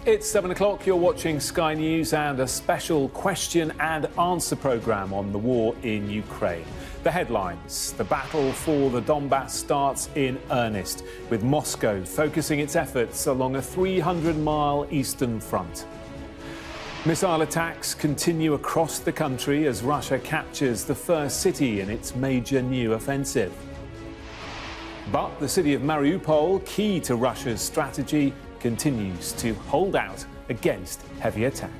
It's 7 o'clock, you're watching Sky News and a special question and answer programme on the war in Ukraine. The headlines: the battle for the Donbass starts in earnest, with Moscow focusing its efforts along a 300-mile eastern front. Missile attacks continue across the country as Russia captures the first city in its major new offensive. But the city of Mariupol, key to Russia's strategy, continues to hold out against heavy attack.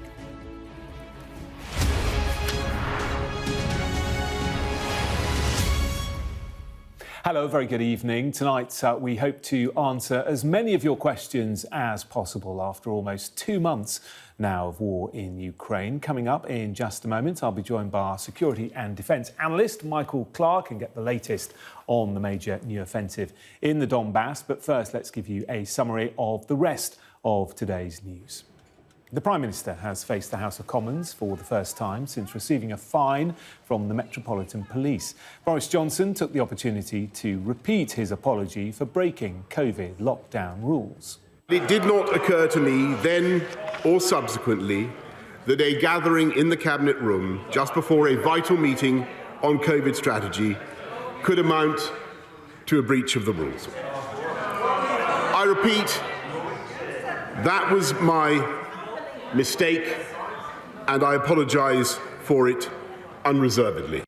Hello, very good evening. Tonight we hope to answer as many of your questions as possible after almost 2 months now of war in Ukraine. Coming up in just a moment, I'll be joined by our security and defence analyst, Michael Clarke, and get the latest on the major new offensive in the Donbass. But first, let's give you a summary of the rest of today's news. The Prime Minister has faced the House of Commons for the first time since receiving a fine from the Metropolitan Police. Boris Johnson took the opportunity to repeat his apology for breaking COVID lockdown rules. It did not occur to me then or subsequently that a gathering in the Cabinet room just before a vital meeting on COVID strategy could amount to a breach of the rules. I repeat, that was my mistake, and I apologise for it unreservedly.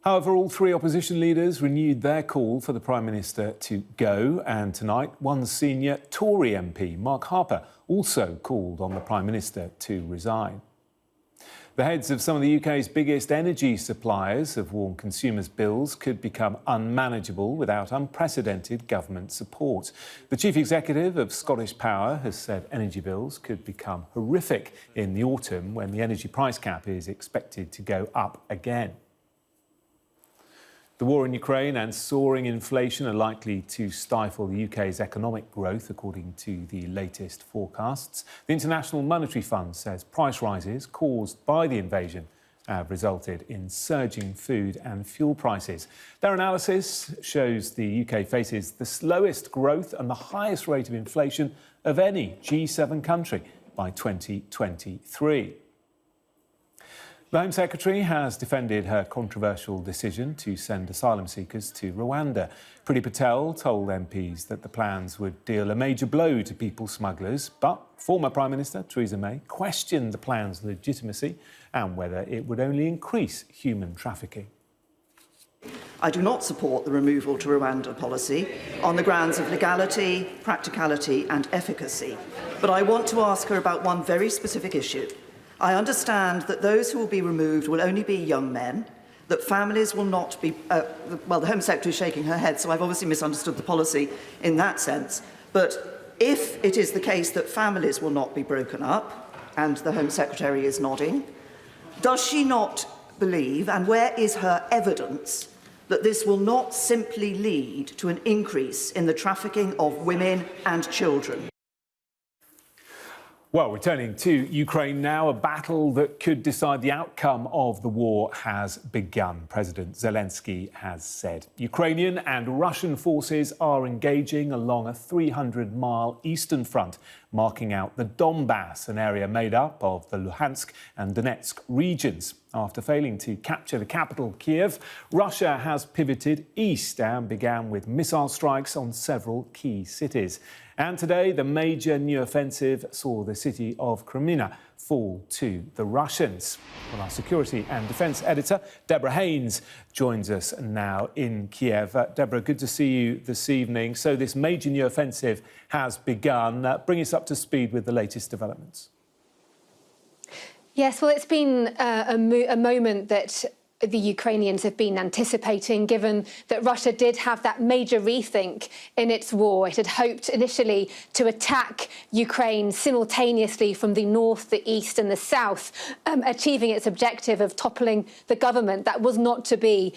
However, all three opposition leaders renewed their call for the Prime Minister to go, and tonight one senior Tory MP, Mark Harper, also called on the Prime Minister to resign. The heads of some of the UK's biggest energy suppliers have warned consumers' bills could become unmanageable without unprecedented government support. The chief executive of Scottish Power has said energy bills could become horrific in the autumn when the energy price cap is expected to go up again. The war in Ukraine and soaring inflation are likely to stifle the UK's economic growth, according to the latest forecasts. The International Monetary Fund says price rises caused by the invasion have resulted in surging food and fuel prices. Their analysis shows the UK faces the slowest growth and the highest rate of inflation of any G7 country by 2023. The Home Secretary has defended her controversial decision to send asylum seekers to Rwanda. Priti Patel told MPs that the plans would deal a major blow to people smugglers, but former Prime Minister Theresa May questioned the plan's legitimacy and whether it would only increase human trafficking. I do not support the removal to Rwanda policy on the grounds of legality, practicality and efficacy, but I want to ask her about one very specific issue. I understand that those who will be removed will only be young men, that families will not be... well, the Home Secretary is shaking her head, so I've obviously misunderstood the policy in that sense. But if it is the case that families will not be broken up, and the Home Secretary is nodding, does she not believe, and where is her evidence, that this will not simply lead to an increase in the trafficking of women and children? Well, returning to Ukraine now, a battle that could decide the outcome of the war has begun, President Zelensky has said. Ukrainian and Russian forces are engaging along a 300-mile eastern front, marking out the Donbass, an area made up of the Luhansk and Donetsk regions. After failing to capture the capital, Kiev, Russia has pivoted east and began with missile strikes on several key cities. And today, the major new offensive saw the city of Crimea fall to the Russians. Well, our security and defence editor, Deborah Haynes, joins us now in Kiev. Deborah, good to see you this evening. So this major new offensive has begun. Bring us up to speed with the latest developments. Yes, well, it's been a moment that the Ukrainians have been anticipating, given that Russia did have that major rethink in its war. It had hoped initially to attack Ukraine simultaneously from the north, the east and the south, achieving its objective of toppling the government. That was not to be.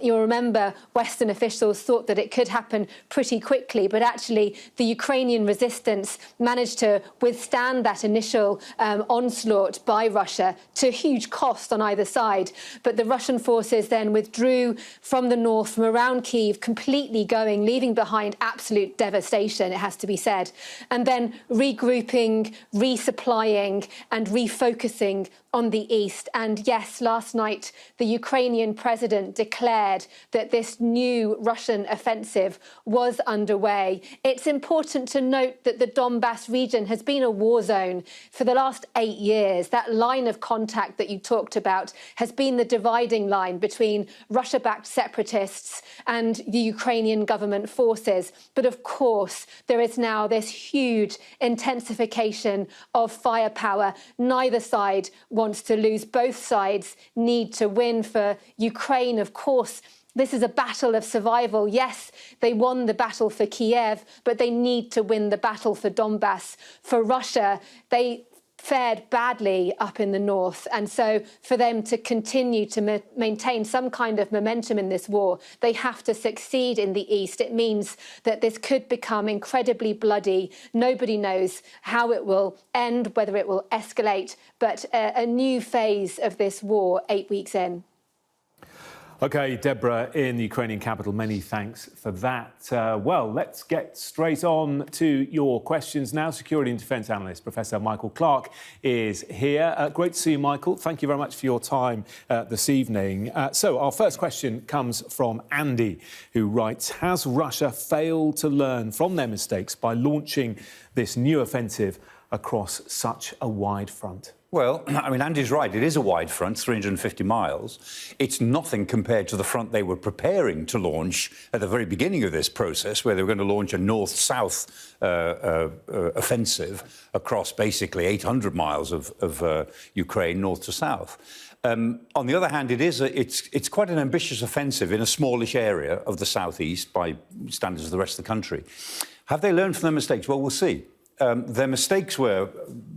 You'll remember Western officials thought that it could happen pretty quickly, but actually the Ukrainian resistance managed to withstand that initial onslaught by Russia to huge cost on either side. But the Russian Russian forces then withdrew from the north, from around Kyiv, completely going, leaving behind absolute devastation, it has to be said, and then regrouping, resupplying and refocusing on the east. And yes, last night, the Ukrainian president declared that this new Russian offensive was underway. It's important to note that the Donbass region has been a war zone for the last 8 years. That line of contact that you talked about has been the dividing line between Russia-backed separatists and the Ukrainian government forces. But of course, there is now this huge intensification of firepower. Neither side wants to lose. Both sides need to win. For Ukraine, of course, this is a battle of survival. Yes, they won the battle for Kiev, but they need to win the battle for Donbass. For Russia, they fared badly up in the north. And so for them to continue to maintain some kind of momentum in this war, they have to succeed in the east. It means that this could become incredibly bloody. Nobody knows how it will end, whether it will escalate, but a new phase of this war 8 weeks in. OK, Deborah in the Ukrainian capital, many thanks for that. Well, let's get straight on to your questions now. Security and defence analyst Professor Michael Clarke is here. Great to see you, Michael. Thank you very much for your time this evening. So our first question comes from Andy, who writes, has Russia failed to learn from their mistakes by launching this new offensive across such a wide front? Well, I mean, Andy's right. It is a wide front, 350 miles. It's nothing compared to the front they were preparing to launch at the very beginning of this process, where they were going to launch a north-south offensive across basically 800 miles of Ukraine, north to south. On the other hand, it's quite an ambitious offensive in a smallish area of the southeast by standards of the rest of the country. Have they learned from their mistakes? Well, we'll see. Their mistakes were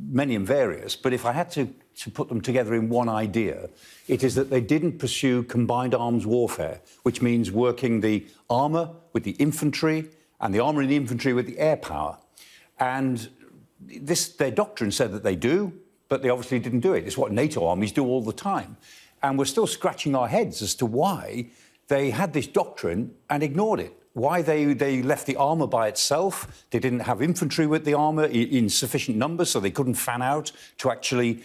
many and various, but if I had to put them together in one idea, it is that they didn't pursue combined arms warfare, which means working the armour with the infantry and the armour and the infantry with the air power. And their doctrine said that they do, but they obviously didn't do it. It's what NATO armies do all the time. And we're still scratching our heads as to why they had this doctrine and ignored it. Why they left the armour by itself. They didn't have infantry with the armour in sufficient numbers, so they couldn't fan out to actually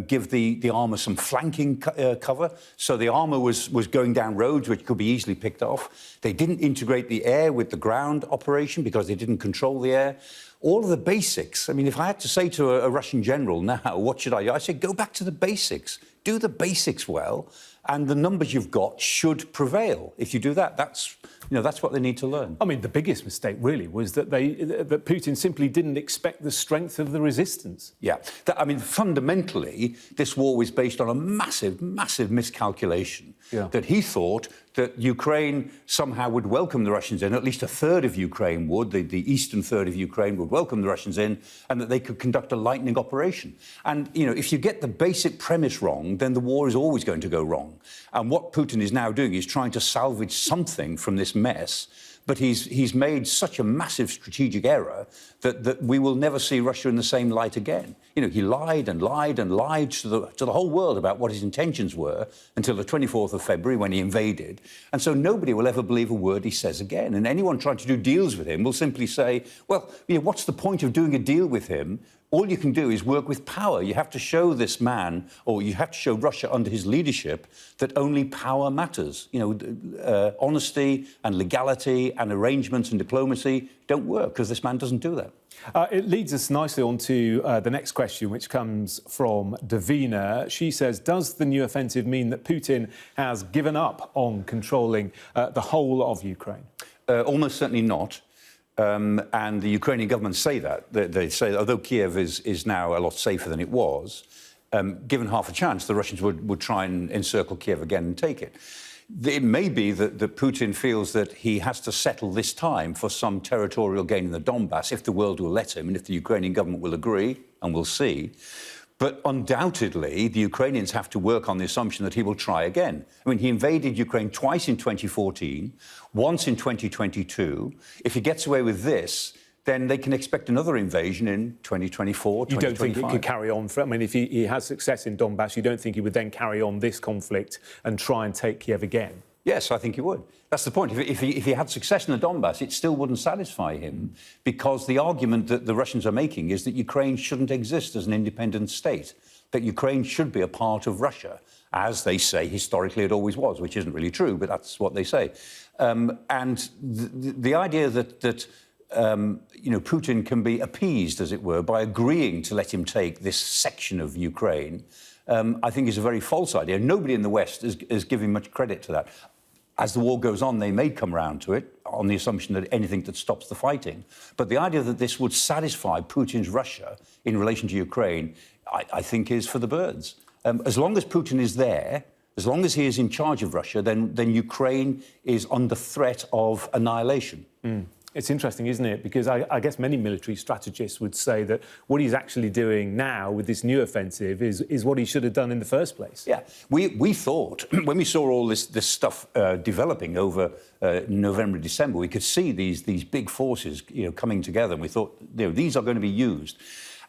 give the armour some flanking cover. So the armour was going down roads which could be easily picked off. They didn't integrate the air with the ground operation because they didn't control the air. All of the basics. I mean, if I had to say to a Russian general now, what should I do? I say, go back to the basics. Do the basics well, and the numbers you've got should prevail. If you do that, that's what they need to learn. I mean, the biggest mistake really was that that Putin simply didn't expect the strength of the resistance. Yeah, I mean, fundamentally, this war was based on a massive, massive miscalculation. Yeah. That he thought that Ukraine somehow would welcome the Russians in, at least a third of Ukraine would, the eastern third of Ukraine would welcome the Russians in, and that they could conduct a lightning operation. And, if you get the basic premise wrong, then the war is always going to go wrong. And what Putin is now doing is trying to salvage something from this mess, but he's made such a massive strategic error that we will never see Russia in the same light again. He lied and lied and lied to the whole world about what his intentions were until the 24th of February when he invaded. And so nobody will ever believe a word he says again. And anyone trying to do deals with him will simply say, well, what's the point of doing a deal with him? All you can do is work with power. You have to show this man, or you have to show Russia under his leadership, that only power matters. Honesty and legality and arrangements and diplomacy don't work because this man doesn't do that. It leads us nicely on to the next question, which comes from Davina. She says, does the new offensive mean that Putin has given up on controlling the whole of Ukraine? Almost certainly not. And the Ukrainian government say that. They say, although Kiev is now a lot safer than it was, given half a chance, the Russians would try and encircle Kiev again and take it. It may be that Putin feels that he has to settle this time for some territorial gain in the Donbass, if the world will let him and if the Ukrainian government will agree, and we'll see. But undoubtedly, the Ukrainians have to work on the assumption that he will try again. I mean, he invaded Ukraine twice in 2014, once in 2022. If he gets away with this, then they can expect another invasion in 2024, 2025. You don't think it could carry on? I mean, if he has success in Donbass, you don't think he would then carry on this conflict and try and take Kiev again? Yes, I think he would. That's the point. If he had success in the Donbass, it still wouldn't satisfy him, because the argument that the Russians are making is that Ukraine shouldn't exist as an independent state, that Ukraine should be a part of Russia, as they say historically it always was, which isn't really true, but that's what they say. And the idea that Putin can be appeased, as it were, by agreeing to let him take this section of Ukraine, I think is a very false idea. Nobody in the West is giving much credit to that. As the war goes on, they may come round to it on the assumption that anything that stops the fighting. But the idea that this would satisfy Putin's Russia in relation to Ukraine, I think is for the birds. As long as Putin is there, as long as he is in charge of Russia, then Ukraine is under threat of annihilation. It's interesting, isn't it? Because I guess many military strategists would say that what he's actually doing now with this new offensive is what he should have done in the first place. Yeah, we thought, when we saw all this stuff developing over November, December, we could see these big forces, coming together, and we thought, these are going to be used.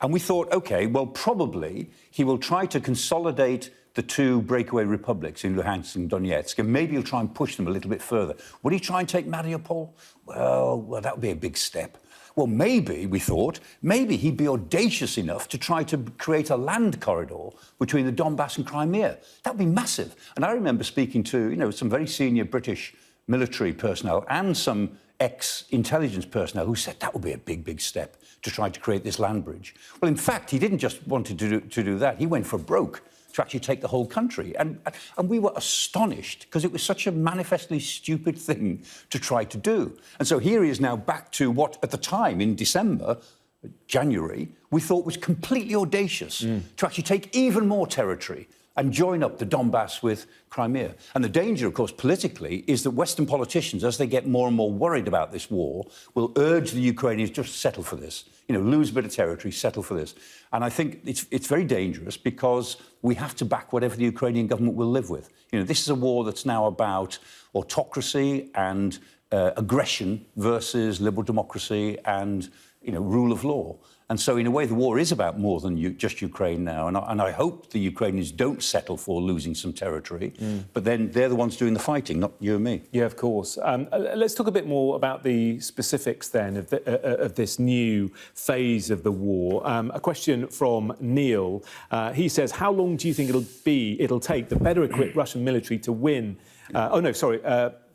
And we thought, OK, well, probably he will try to consolidate the two breakaway republics in Luhansk and Donetsk, and maybe he'll try and push them a little bit further. Would he try and take Mariupol? Well, that would be a big step. Well, maybe, we thought, maybe he'd be audacious enough to try to create a land corridor between the Donbass and Crimea. That would be massive. And I remember speaking to, some very senior British military personnel and some ex-intelligence personnel who said that would be a big, big step to try to create this land bridge. Well, in fact, he didn't just want to do that. He went for broke to actually take the whole country. And we were astonished, because it was such a manifestly stupid thing to try to do. And so here he is now back to what, at the time, in December, January, we thought was completely audacious, to actually take even more territory and join up the Donbass with Crimea. And the danger, of course, politically, is that Western politicians, as they get more and more worried about this war, will urge the Ukrainians just settle for this. Lose a bit of territory, settle for this. And I think it's very dangerous, because we have to back whatever the Ukrainian government will live with. This is a war that's now about autocracy and aggression versus liberal democracy and, rule of law. And so, in a way, the war is about more than just Ukraine now. And I hope the Ukrainians don't settle for losing some territory, but then they're the ones doing the fighting, not you and me. Yeah, of course. Let's talk a bit more about the specifics then of this new phase of the war. A question from Neil. He says, how long do you think it'll take the better-equipped Russian military to win?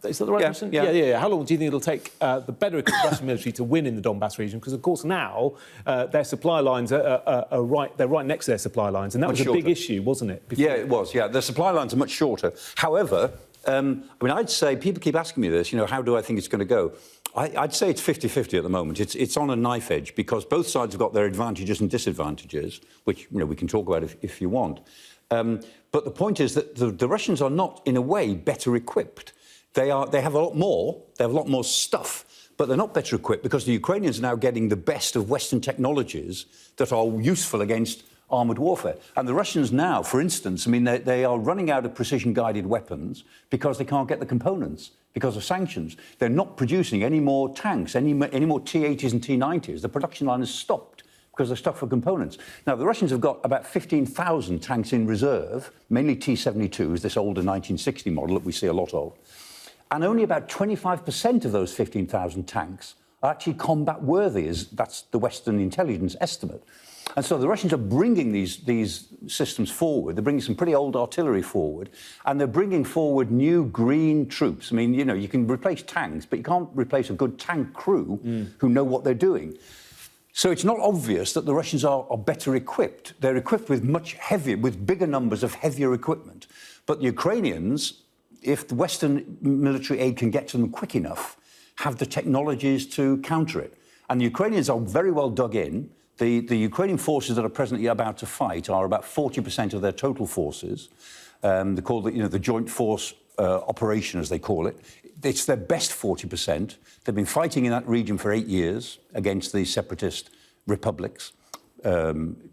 Is that the right question? Yeah. How long do you think it'll take the better-equipped Russian military to win in the Donbass region? Because, of course, now their supply lines are right. They're right next to their supply lines, and that was a big issue, wasn't it? Before? Yeah, it was. Yeah, the supply lines are much shorter. However, I'd say, people keep asking me this. How do I think it's going to go? I'd say it's 50-50 at the moment. It's on a knife edge, because both sides have got their advantages and disadvantages, which we can talk about if you want. But the point is that the Russians are not, in a way, better equipped. They have a lot more. They have a lot more stuff, but they're not better equipped, because the Ukrainians are now getting the best of Western technologies that are useful against armoured warfare. And the Russians now, for instance, they are running out of precision-guided weapons because they can't get the components because of sanctions. They're not producing any more tanks, any more T-80s and T-90s. The production line has stopped because they're stuck for components. Now, the Russians have got about 15,000 tanks in reserve, mainly T-72s, this older 1960 model that we see a lot of. And only about 25% of those 15,000 tanks are actually combat-worthy, that's the Western intelligence estimate. And so the Russians are bringing these systems forward. They're bringing some pretty old artillery forward, and they're bringing forward new green troops. You can replace tanks, but you can't replace a good tank crew who know what they're doing. So it's not obvious that the Russians are better equipped. They're equipped with much heavier, with bigger numbers of heavier equipment. But the Ukrainians, if the Western military aid can get to them quick enough, have the technologies to counter it. And the Ukrainians are very well dug in. The Ukrainian forces that are presently about to fight are about 40% of their total forces. They're called the Joint Force Operation, as they call it. It's their best 40%. They've been fighting in that region for 8 years against the separatist republics.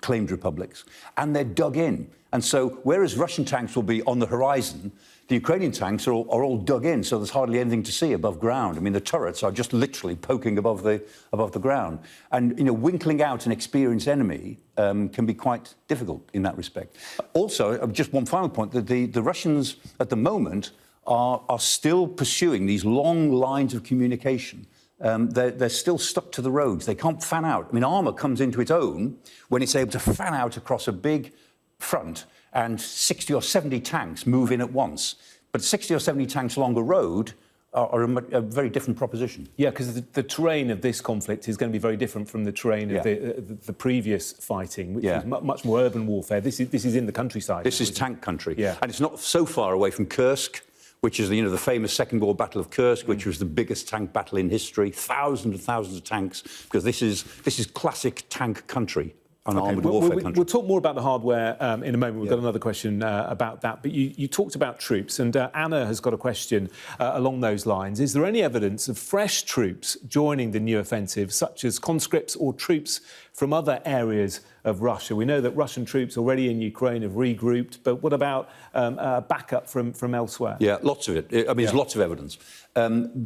claimed republics, and they're dug in. And so, whereas Russian tanks will be on the horizon, the Ukrainian tanks are all dug in, so there's hardly anything to see above ground. I mean, the turrets are just literally poking above the ground. And, winkling out an experienced enemy can be quite difficult in that respect. Also, just one final point, that the Russians at the moment are still pursuing these long lines of communication. They're still stuck to the roads. They can't fan out. I mean, armour comes into its own when it's able to fan out across a big front and 60 or 70 tanks move in at once. But 60 or 70 tanks along a road are a very different proposition. Yeah, because the terrain of this conflict is going to be very different from the terrain of the previous fighting, which was much more urban warfare. This is in the countryside. This is tank country. Yeah. And it's not so far away from Kursk, which is the famous Second World Battle of Kursk, which was the biggest tank battle in history. Thousands and thousands of tanks, because this is classic tank country. Armoured warfare country. We'll talk more about the hardware in a moment. We've got another question about that. But you talked about troops, and Anna has got a question along those lines. Is there any evidence of fresh troops joining the new offensive, such as conscripts or troops from other areas of Russia? We know that Russian troops already in Ukraine have regrouped, but what about backup from elsewhere? Yeah, lots of it. I mean, there's lots of evidence.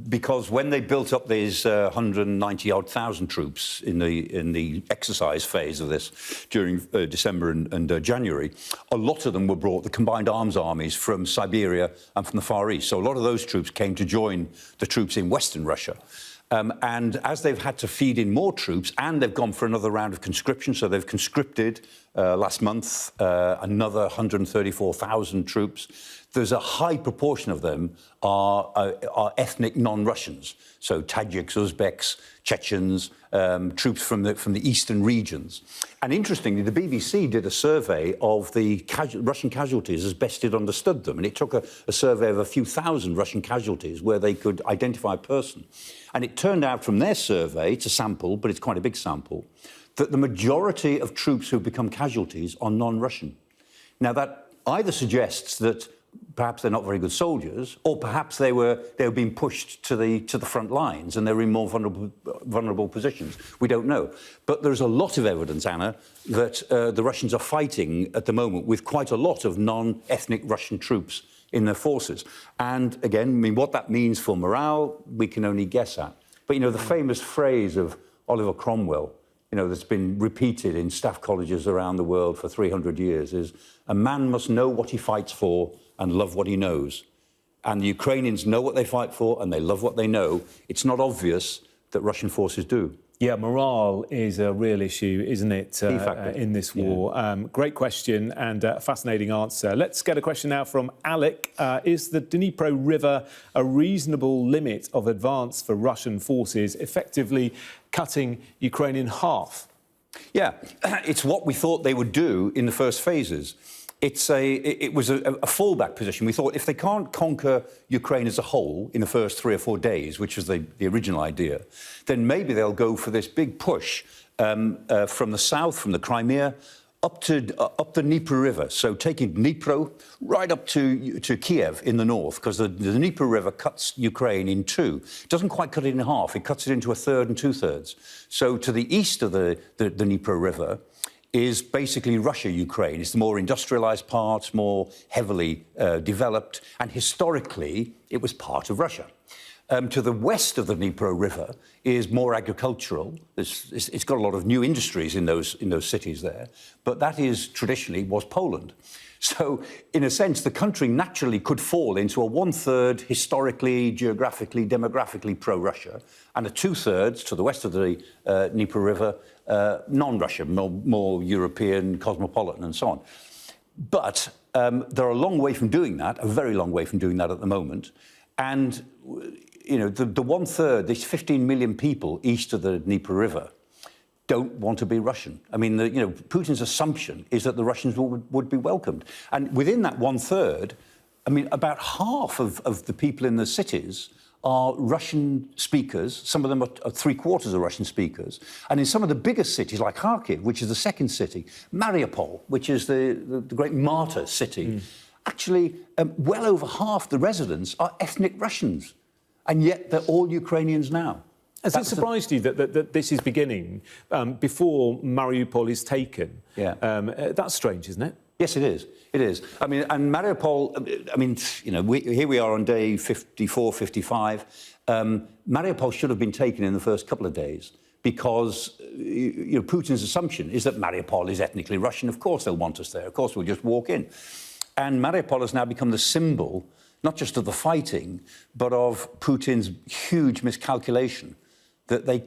Because when they built up these 190-odd thousand troops in the exercise phase of this during December and January, a lot of them were brought, the combined arms armies from Siberia and from the Far East. So a lot of those troops came to join the troops in Western Russia. And as they've had to feed in more troops, and they've gone for another round of conscription, so they've conscripted last month another 134,000 troops. There's a high proportion of them are ethnic non-Russians, so Tajiks, Uzbeks, Chechens, troops from the eastern regions. And interestingly, the BBC did a survey of the Russian casualties as best it understood them, and it took a survey of a few thousand Russian casualties where they could identify a person. And it turned out from their survey, it's a sample, but it's quite a big sample, that the majority of troops who've become casualties are non-Russian. Now, that either suggests that perhaps they're not very good soldiers, or perhaps they were being pushed to the front lines and they're in more vulnerable positions. We don't know. But there's a lot of evidence, Anna, that the Russians are fighting at the moment with quite a lot of non-ethnic Russian troops in their forces. And again, I mean, what that means for morale, we can only guess at. But, the famous phrase of Oliver Cromwell, that's been repeated in staff colleges around the world for 300 years is, a man must know what he fights for and love what he knows. And the Ukrainians know what they fight for and they love what they know. It's not obvious that Russian forces do. Yeah, morale is a real issue, isn't it, in this war? Yeah. Great question and a fascinating answer. Let's get a question now from Alec. Is the Dnipro River a reasonable limit of advance for Russian forces, effectively cutting Ukraine in half? Yeah, it's what we thought they would do in the first phases. It was a fallback position. We thought if they can't conquer Ukraine as a whole in the first 3 or 4 days, which was the original idea, then maybe they'll go for this big push from the south, from the Crimea, up the Dnieper River. So taking Dnipro right up to Kiev in the north, because the Dnieper River cuts Ukraine in two. It doesn't quite cut it in half. It cuts it into a third and 2/3. So to the east of the Dnieper River is basically Russia-Ukraine. It's the more industrialised part, more heavily developed, and historically it was part of Russia. To the west of the Dnipro River is more agricultural. It's got a lot of new industries in those cities there, but that traditionally was Poland. So, in a sense, the country naturally could fall into a 1/3 historically, geographically, demographically pro-Russia, and a 2/3 to the west of the Dnieper River, non-Russia, more European, cosmopolitan, and so on. But they're a long way from doing that, a very long way from doing that at the moment. And, the 1/3, these 15 million people east of the Dnieper River, don't want to be Russian. I mean, Putin's assumption is that the Russians would be welcomed. And within that 1/3, I mean, about half of the people in the cities are Russian speakers. Some of them are 3/4 are Russian speakers. And in some of the biggest cities, like Kharkiv, which is the second city, Mariupol, which is the great martyr city, actually, well over half the residents are ethnic Russians. And yet they're all Ukrainians now. Has it surprised you that this is beginning before Mariupol is taken? Yeah. That's strange, isn't it? Yes, it is. It is. I mean, and Mariupol, I mean, you know, here we are on day 54, 55. Mariupol should have been taken in the first couple of days because you know, Putin's assumption is that Mariupol is ethnically Russian. Of course they'll want us there. Of course we'll just walk in. And Mariupol has now become the symbol, not just of the fighting, but of Putin's huge miscalculation. That they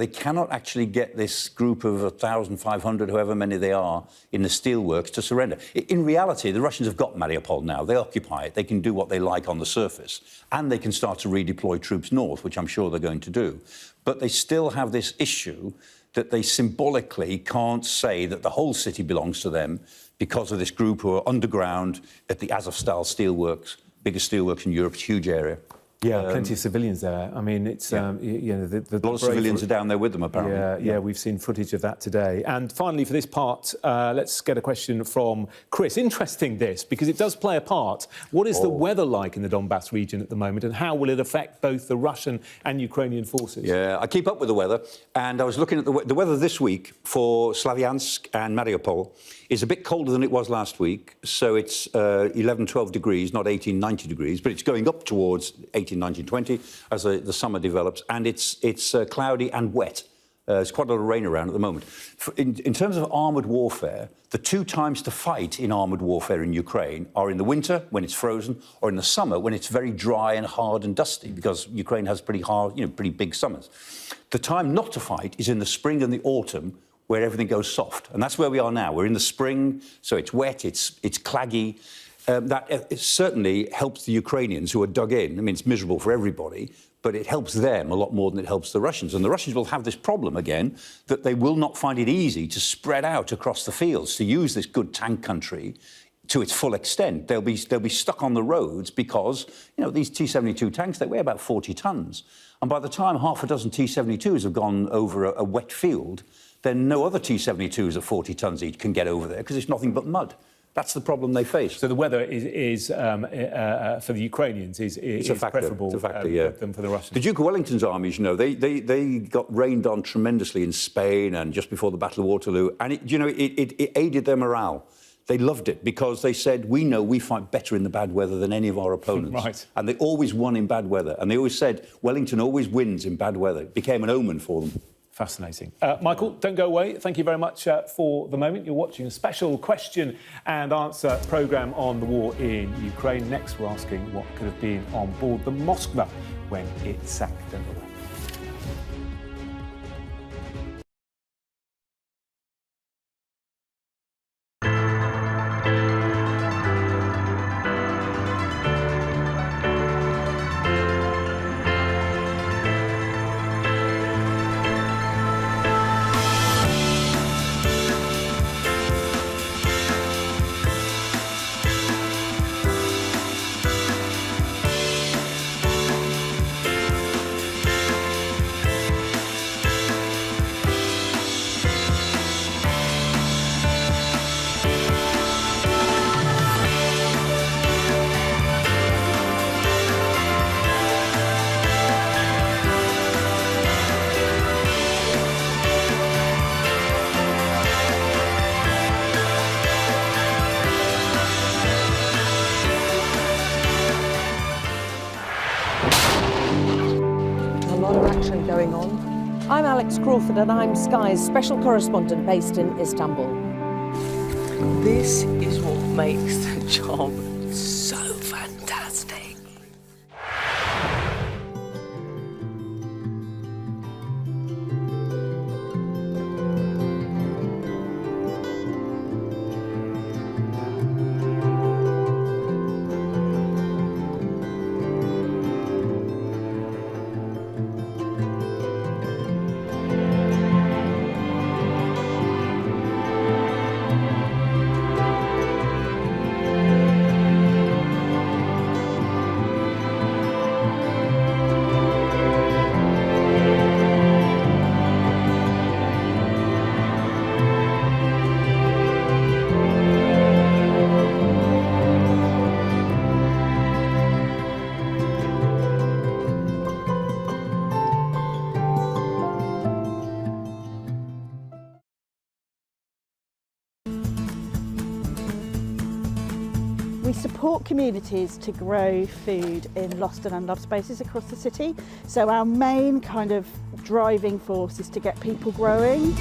cannot actually get this group of 1,500, however many they are, in the steelworks to surrender. In reality, the Russians have got Mariupol now. They occupy it. They can do what they like on the surface. And they can start to redeploy troops north, which I'm sure they're going to do. But they still have this issue that they symbolically can't say that the whole city belongs to them because of this group who are underground at the Azovstal steelworks, biggest steelworks in Europe, huge area. Yeah, plenty of civilians there. I mean, it's, you know... A lot of civilians are down there with them, apparently. Yeah, we've seen footage of that today. And finally, for this part, let's get a question from Chris. Interesting, this, because it does play a part. What is the weather like in the Donbass region at the moment, and how will it affect both the Russian and Ukrainian forces? Yeah, I keep up with the weather, and I was looking at the weather this week for Slavyansk and Mariupol is a bit colder than it was last week, so it's 11, 12 degrees, not 18, 90 degrees, but it's going up towards 18, 19, 20 as the summer develops, and it's cloudy and wet. There's quite a lot of rain around at the moment. In terms of armoured warfare, the two times to fight in armoured warfare in Ukraine are in the winter, when it's frozen, or in the summer, when it's very dry and hard and dusty, because Ukraine has pretty hard, pretty big summers. The time not to fight is in the spring and the autumn, where everything goes soft. And that's where we are now. We're in the spring, so it's wet, it's claggy. It certainly helps the Ukrainians who are dug in. I mean, it's miserable for everybody, but it helps them a lot more than it helps the Russians. And the Russians will have this problem again, that they will not find it easy to spread out across the fields, to use this good tank country to its full extent. They'll be stuck on the roads because, these T-72 tanks, they weigh about 40 tons. And by the time half a dozen T-72s have gone over a wet field, then no other T-72s of 40 tons each can get over there because it's nothing but mud. That's the problem they face. So the weather is for the Ukrainians is preferable than for the Russians. The Duke of Wellington's armies, they got rained on tremendously in Spain and just before the Battle of Waterloo, and it aided their morale. They loved it because they said, we know we fight better in the bad weather than any of our opponents. Right. And they always won in bad weather. And they always said, Wellington always wins in bad weather. It became an omen for them. Fascinating. Michael, don't go away. Thank you very much for the moment. You're watching a special question and answer programme on the war in Ukraine. Next, we're asking what could have been on board the Moskva when it sank. Don't go away. Going on. I'm Alex Crawford and I'm Sky's special correspondent based in Istanbul. This is what makes the job so fantastic. We support communities to grow food in lost and unloved spaces across the city. So our main kind of driving force is to get people growing.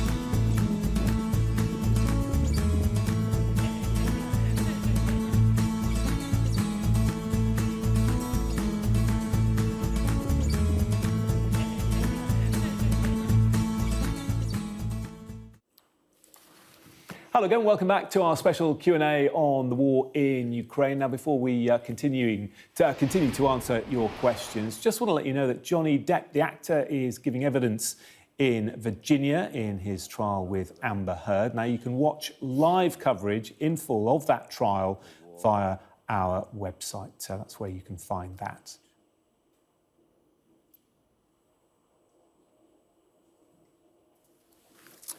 Hello again, welcome back to our special Q&A on the war in Ukraine. Now, before we continue to answer your questions, just want to let you know that Johnny Depp, the actor, is giving evidence in Virginia in his trial with Amber Heard. Now, you can watch live coverage in full of that trial via our website. So that's where you can find that.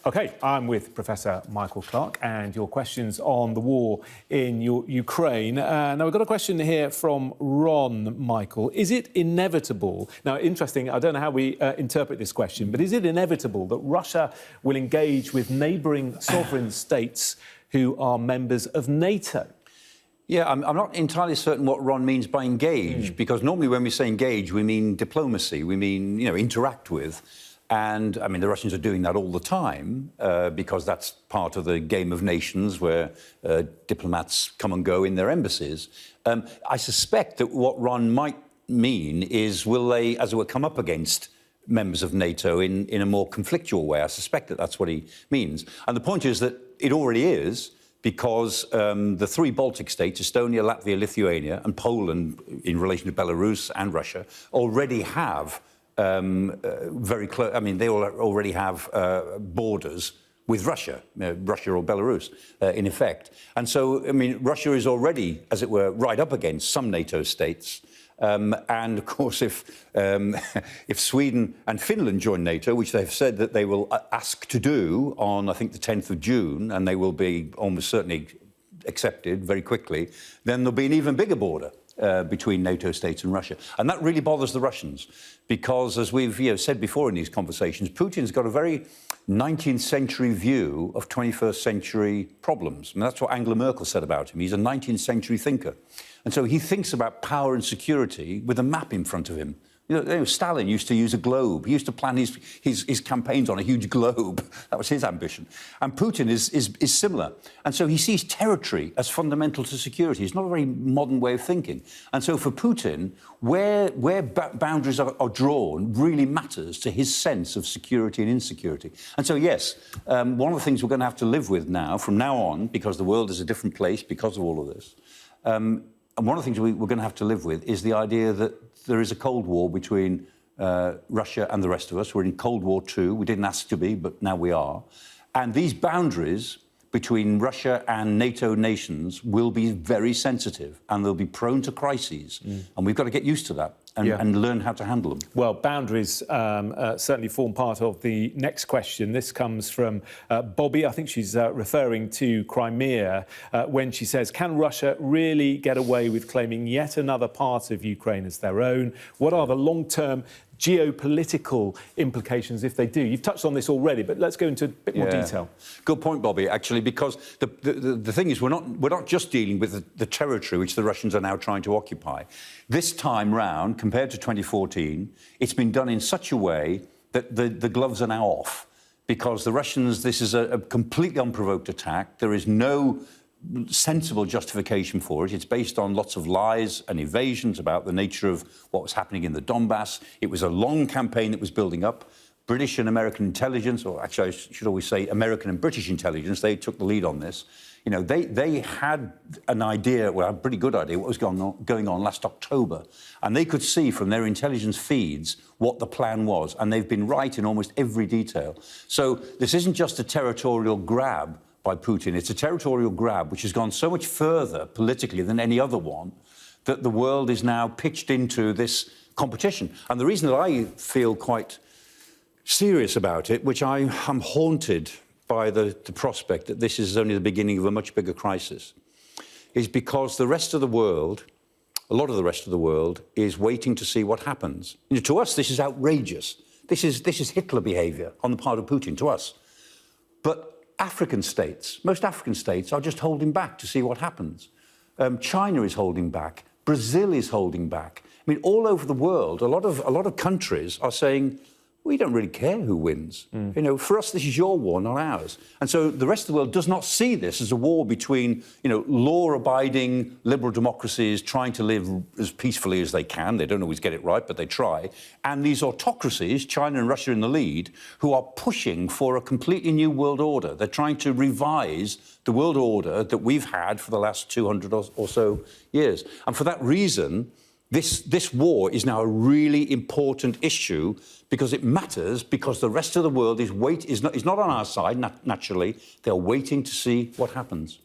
OK, I'm with Professor Michael Clarke and your questions on the war in Ukraine. Now, we've got a question here from Ron, Michael. Is it inevitable? Now, interesting, I don't know how we interpret this question, but is it inevitable that Russia will engage with neighbouring sovereign states who are members of NATO? Yeah, I'm not entirely certain what Ron means by engage, because normally when we say engage, we mean diplomacy, we mean, interact with. And, I mean, the Russians are doing that all the time because that's part of the game of nations where diplomats come and go in their embassies. I suspect that what Ron might mean is, will they, as it were, come up against members of NATO in a more conflictual way? I suspect that that's what he means. And the point is that it already is, because the three Baltic states, Estonia, Latvia, Lithuania, and Poland, in relation to Belarus and Russia, already have very close. I mean, they already have borders with Russia, Russia or Belarus, in effect. And so, I mean, Russia is already, as it were, right up against some NATO states. And of course, if Sweden and Finland join NATO, which they've said that they will ask to do on, I think, the 10th of June, and they will be almost certainly accepted very quickly, then there'll be an even bigger border between NATO states and Russia. And that really bothers the Russians because, as we've said before in these conversations, Putin's got a very 19th century view of 21st century problems. I mean, that's what Angela Merkel said about him. He's a 19th century thinker. And so he thinks about power and security with a map in front of him. Stalin used to use a globe. He used to plan his campaigns on a huge globe. That was his ambition. And Putin is similar. And so he sees territory as fundamental to security. It's not a very modern way of thinking. And so for Putin, where boundaries are drawn really matters to his sense of security and insecurity. And so, yes, one of the things we're going to have to live with now, from now on, because the world is a different place because of all of this, and one of the things we're going to have to live with is the idea that there is a Cold War between Russia and the rest of us. We're in Cold War II. We didn't ask to be, but now we are. And these boundaries between Russia and NATO nations will be very sensitive and they'll be prone to crises. And we've got to get used to that and learn how to handle them. Well, boundaries certainly form part of the next question. This comes from Bobby. I think she's referring to Crimea when she says, can Russia really get away with claiming yet another part of Ukraine as their own? What are the long-term geopolitical implications if they do? You've touched on this already, but let's go into a bit more detail. Good point, Bobby, actually, because the thing is we're not just dealing with the territory which the Russians are now trying to occupy. This time round, compared to 2014, it's been done in such a way that the gloves are now off, because the Russians, this is a completely unprovoked attack. There is no sensible justification for it. It's based on lots of lies and evasions about the nature of what was happening in the Donbass. It was a long campaign that was building up. British and American intelligence, or actually I should always say American and British intelligence, they took the lead on this. They had an idea, well, a pretty good idea, what was going on last October. And they could see from their intelligence feeds what the plan was. And they've been right in almost every detail. So this isn't just a territorial grab by Putin. It's a territorial grab which has gone so much further politically than any other one that the world is now pitched into this competition. And the reason that I feel quite serious about it, which I'm haunted by the prospect that this is only the beginning of a much bigger crisis, is because the rest of the world, a lot of the rest of the world, is waiting to see what happens. To us, this is outrageous. This is Hitler behaviour on the part of Putin, to us. But African states, most African states, are just holding back to see what happens. China is holding back. Brazil is holding back. I mean, all over the world, a lot of countries are saying, we don't really care who wins. You know, for us, this is your war, not ours. And so the rest of the world does not see this as a war between, you know, law-abiding liberal democracies trying to live as peacefully as they can. They don't always get it right, but they try. And these autocracies, China and Russia in the lead, who are pushing for a completely new world order. They're trying to revise the world order that we've had for the last 200 or so years. And for that reason, this war is now a really important issue because it matters, because the rest of the world is not on our side, naturally. They're waiting to see what happens.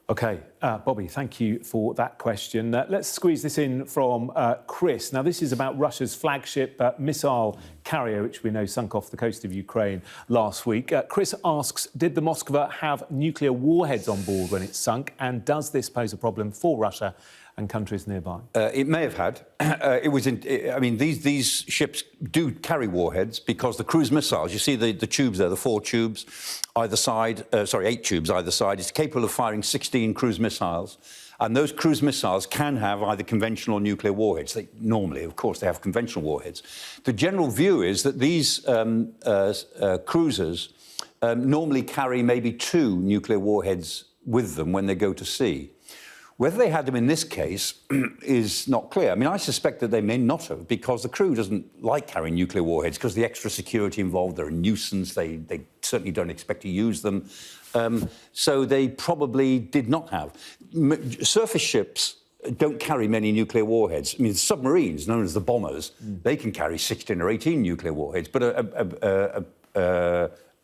OK, Bobby, thank you for that question. Let's squeeze this in from Chris. Now, this is about Russia's flagship missile carrier, which we know sunk off the coast of Ukraine last week. Chris asks, did the Moskva have nuclear warheads on board when it sunk? And does this pose a problem for Russia and countries nearby? It may have had. I mean, these ships do carry warheads because the cruise missiles, you see the tubes there, the 4 tubes either side, 8 tubes either side, is capable of firing 16 cruise missiles. And those cruise missiles can have either conventional or nuclear warheads. Normally, of course, they have conventional warheads. The general view is that these cruisers normally carry maybe 2 nuclear warheads with them when they go to sea. Whether they had them in this case is not clear. I mean, I suspect that they may not have, because the crew doesn't like carrying nuclear warheads because the extra security involved, they're a nuisance, they certainly don't expect to use them. So they probably did not have. Surface ships don't carry many nuclear warheads. I mean, submarines, known as the bombers, they can carry 16 or 18 nuclear warheads, but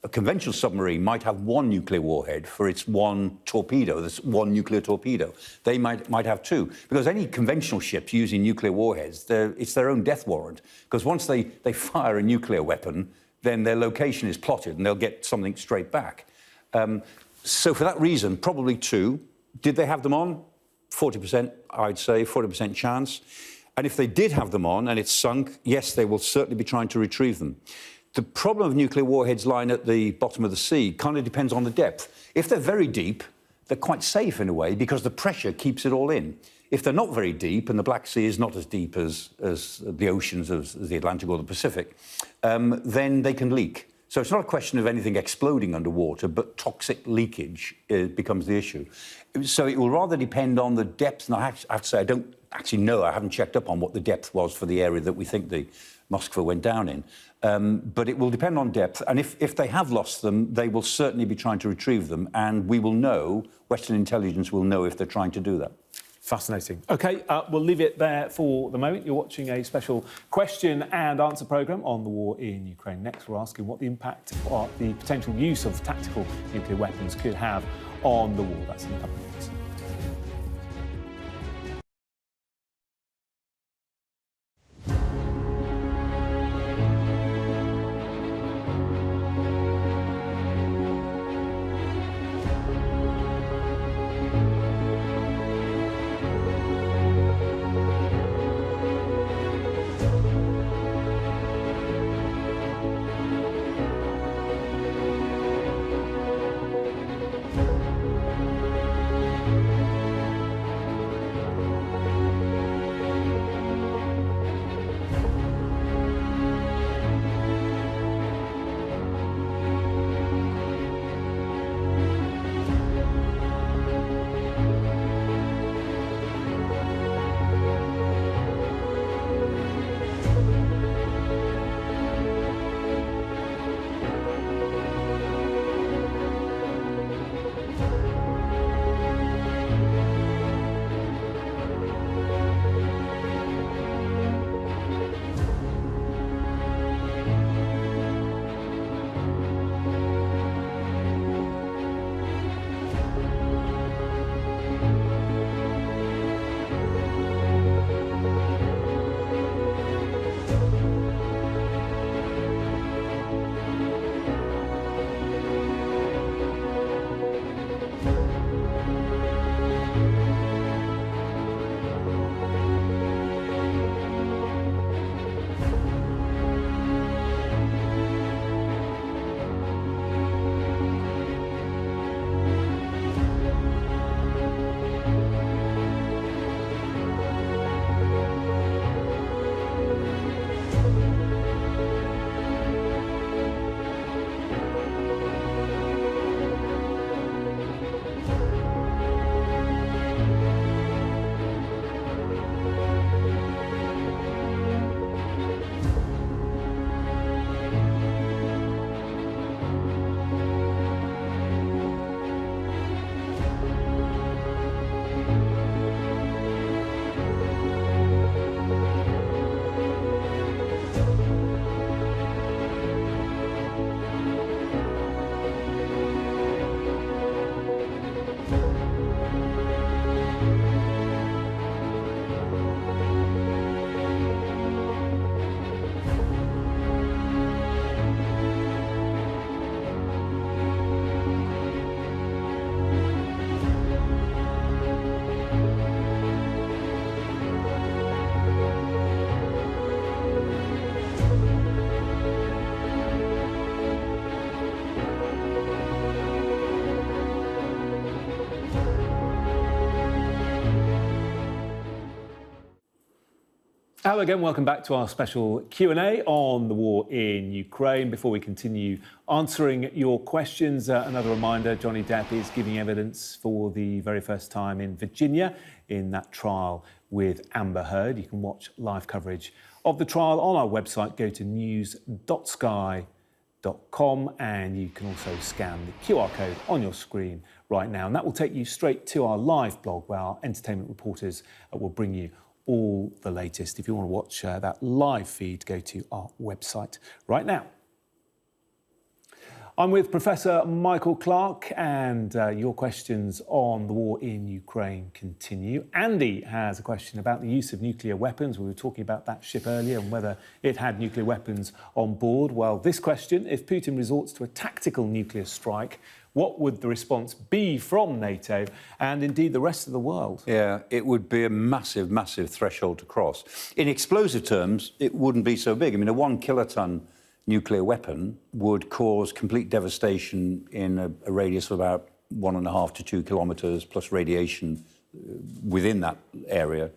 a conventional submarine might have 1 nuclear warhead for its 1 torpedo, this 1 nuclear torpedo. They might have 2. Because any conventional ships using nuclear warheads, it's their own death warrant. Because once they fire a nuclear weapon, then their location is plotted and they'll get something straight back. So for that reason, probably 2. Did they have them on? 40%, I'd say, 40% chance. And if they did have them on and it's sunk, yes, they will certainly be trying to retrieve them. The problem of nuclear warheads lying at the bottom of the sea kind of depends on the depth. If they're very deep, they're quite safe in a way because the pressure keeps it all in. If they're not very deep, and the Black Sea is not as deep as the oceans of the Atlantic or the Pacific, then they can leak. So it's not a question of anything exploding underwater, but toxic leakage becomes the issue. So it will rather depend on the depth. And I have to say, I don't actually know. I haven't checked up on what the depth was for the area that we think the Moskva went down in. But it will depend on depth. And if they have lost them, they will certainly be trying to retrieve them. And we will know, Western intelligence will know if they're trying to do that. Fascinating. OK, we'll leave it there for the moment. You're watching a special question and answer programme on the war in Ukraine. Next, we're asking what the impact or the potential use of tactical nuclear weapons could have on the war. That's in a couple of minutes. Hello again, welcome back to our special Q&A on the war in Ukraine. Before we continue answering your questions, another reminder, Johnny Depp is giving evidence for the very first time in Virginia in that trial with Amber Heard. You can watch live coverage of the trial on our website. Go to news.sky.com and you can also scan the QR code on your screen right now. And that will take you straight to our live blog where our entertainment reporters will bring you all the latest. If you want to watch that live feed, go to our website right now. I'm with Professor Michael Clarke, and your questions on the war in Ukraine continue. Andy has a question about the use of nuclear weapons. We were talking about that ship earlier and whether it had nuclear weapons on board. Well, this question, if Putin resorts to a tactical nuclear strike, what would the response be from NATO and indeed the rest of the world? Yeah, it would be a massive, massive threshold to cross. In explosive terms, it wouldn't be so big. I mean, a 1 kiloton nuclear weapon would cause complete devastation in a radius of about 1.5 to 2 kilometres, plus radiation within that area.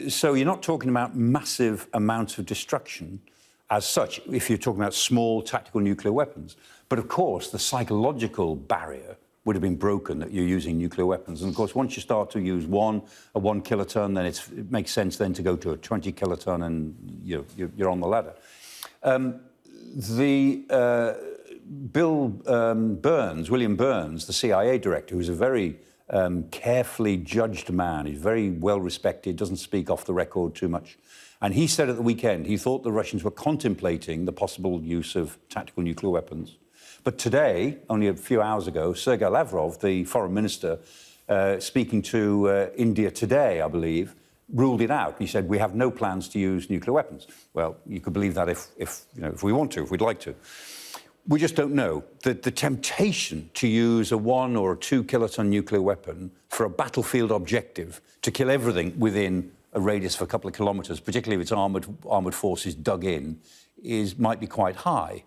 So you're not talking about massive amounts of destruction as such, if you're talking about small tactical nuclear weapons. But of course, the psychological barrier would have been broken that you're using nuclear weapons. And of course, once you start to use a 1 kiloton, then it makes sense then to go to a 20 kiloton and you're on the ladder. William Burns, the CIA director, who's a very carefully judged man, he's very well respected, doesn't speak off the record too much. And he said at the weekend he thought the Russians were contemplating the possible use of tactical nuclear weapons. But today, only a few hours ago, Sergei Lavrov, the foreign minister, speaking to India Today, I believe, ruled it out. He said, we have no plans to use nuclear weapons. Well, you could believe that if we want to, if we'd like to. We just don't know. The temptation to use a 1 or a 2 kiloton nuclear weapon for a battlefield objective to kill everything within a radius of a couple of kilometres, particularly if it's armoured forces dug in, might be quite high.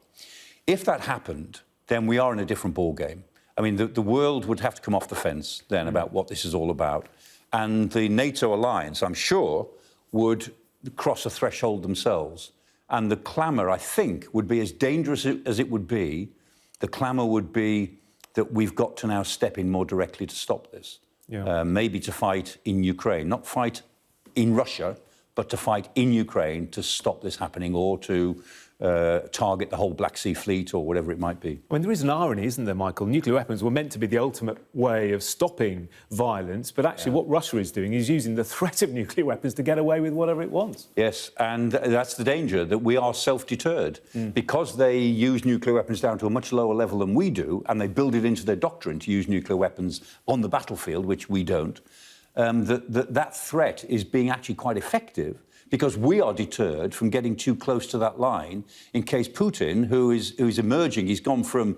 If that happened, then we are in a different ballgame. I mean, the world would have to come off the fence then about what this is all about. And the NATO alliance, I'm sure, would cross a threshold themselves. And the clamour, I think, would be as dangerous as it would be. The clamour would be that we've got to now step in more directly to stop this. Yeah. Maybe to fight in Ukraine, not fight in Russia, but to fight in Ukraine to stop this happening or to target the whole Black Sea Fleet or whatever it might be. I mean, there is an irony, isn't there, Michael? Nuclear weapons were meant to be the ultimate way of stopping violence, but actually what Russia is doing is using the threat of nuclear weapons to get away with whatever it wants. Yes, and that's the danger, that we are self-deterred. Because they use nuclear weapons down to a much lower level than we do, and they build it into their doctrine to use nuclear weapons on the battlefield, which we don't, that threat is being actually quite effective because we are deterred from getting too close to that line in case Putin, who is emerging, he's gone from,